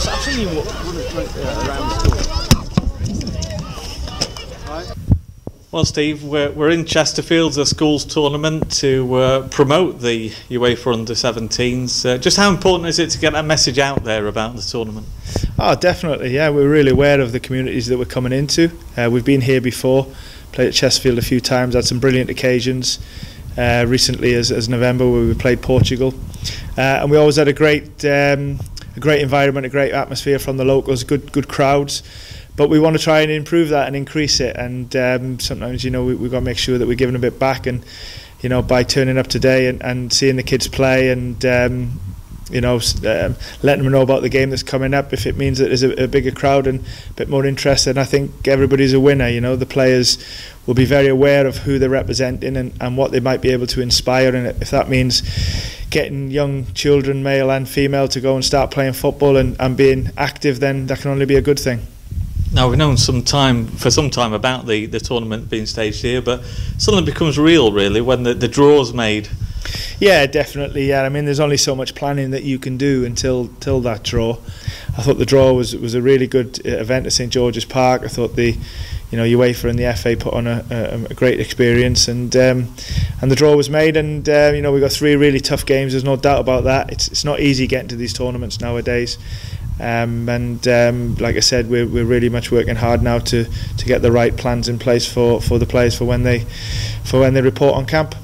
I've seen you run around the school. Well, Steve, we're in Chesterfield, the schools tournament, to promote the UEFA Under-17s. Just how important is it to get that message out there about the tournament? Oh, definitely, yeah. We're really aware of the communities that we're coming into. We've been here before, played at Chesterfield a few times, had some brilliant occasions. Recently as November, where we played Portugal. And we always had a great environment, a great atmosphere from the locals, good crowds. But we want to try and improve that and increase it, and sometimes, you know, we've got to make sure that we're giving a bit back, and, you know, by turning up today and seeing the kids play, and you know, letting them know about the game that's coming up, if it means that there's a bigger crowd and a bit more interest, then I think everybody's a winner. You know, the players will be very aware of who they're representing and what they might be able to inspire, and if that means getting young children, male and female, to go and start playing football and being active, then that can only be a good thing. Now, we've known for some time about the tournament being staged here, but something becomes real, really, when the draw's made. Yeah, definitely. Yeah, I mean, there's only so much planning that you can do until that draw. I thought the draw was a really good event at St George's Park. I thought the UEFA and the FA put on a great experience, and the draw was made, and you know, we got 3 really tough games. There's no doubt about that. It's not easy getting to these tournaments nowadays. Like I said, we're really much working hard now to get the right plans in place for the players for when they report on camp.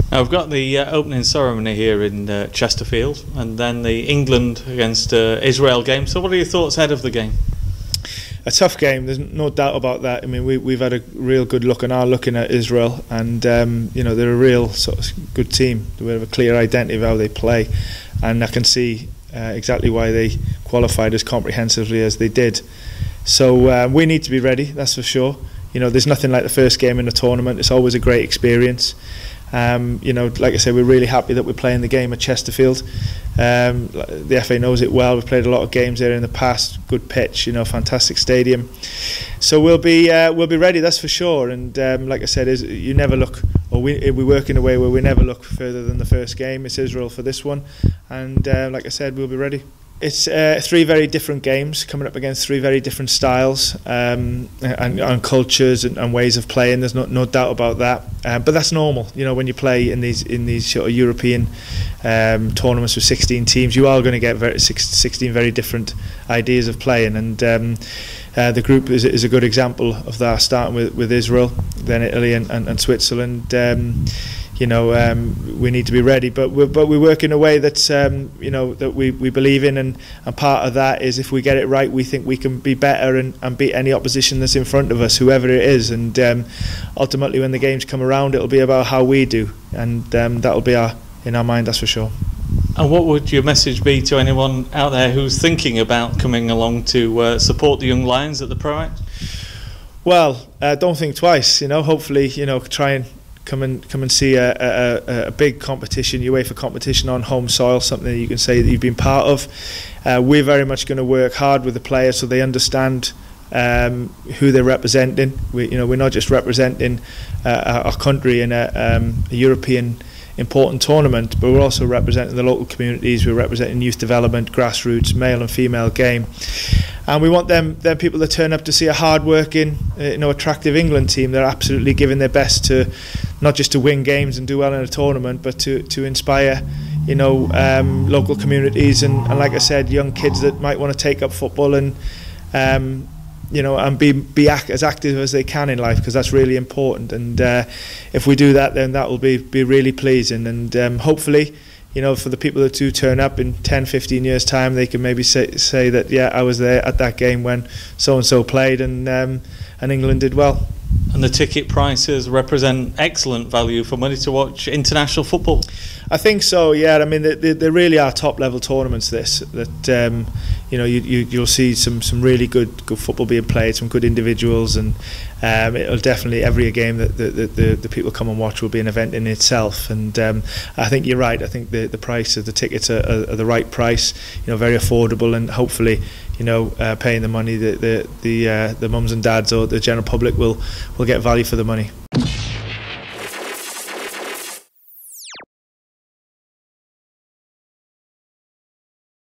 Now, we've got the opening ceremony here in Chesterfield, and then the England against Israel game. So what are your thoughts ahead of the game? A tough game, there's no doubt about that. I mean, we've had a real good look and are looking at Israel, and you know, they're a real sort of good team. They have a clear identity of how they play, and I can see exactly why they qualified as comprehensively as they did. So we need to be ready, that's for sure. You know, there's nothing like the first game in a tournament. It's always a great experience. You know, like I said, we're really happy that we're playing the game at Chesterfield. The FA knows it well. We've played a lot of games there in the past. Good pitch, you know, fantastic stadium. So we'll be ready, that's for sure. And like I said, you never look, or we work in a way where we never look further than the first game. It's Israel for this one, and like I said, we'll be ready. It's 3 very different games coming up against 3 very different styles and cultures and ways of playing. There's no doubt about that. But that's normal, you know, when you play in these sort of European tournaments with 16 teams, you are going to get 16 very different ideas of playing. And the group is a good example of that, starting with Israel, then Italy and Switzerland. You know, we need to be ready, but we work in a way that's you know, that we believe in, and part of that is, if we get it right, we think we can be better and beat any opposition that's in front of us, whoever it is. And ultimately, when the games come around, it'll be about how we do, and that'll be in our mind, that's for sure. And what would your message be to anyone out there who's thinking about coming along to support the young Lions at the Proact? Well, don't think twice. You know, hopefully, you know, try and come and see a big competition, UEFA competition on home soil, something that you can say that you've been part of. We're very much going to work hard with the players so they understand who they're representing. We're not just representing our country in a European important tournament, but we're also representing the local communities. We're representing youth development, grassroots, male and female game, and we want them people to turn up to see a hard-working, attractive England team. They're absolutely giving their best to not just to win games and do well in a tournament, but to inspire, local communities and like I said, young kids that might want to take up football and and be as active as they can in life, because that's really important. And if we do that, then that will be really pleasing. And hopefully, for the people that do turn up in 10-15 years time, they can maybe say that, yeah, I was there at that game when so and so played, and England did well. And the ticket prices represent excellent value for money to watch international football. I think so, yeah. I mean, they really are top-level tournaments. You'll see some really good football being played, some good individuals, and it'll definitely, every game that the people come and watch will be an event in itself. And I think you're right. I think the price of the tickets are the right price. Very affordable, and hopefully, paying the money, the mums and dads or the general public will get value for the money.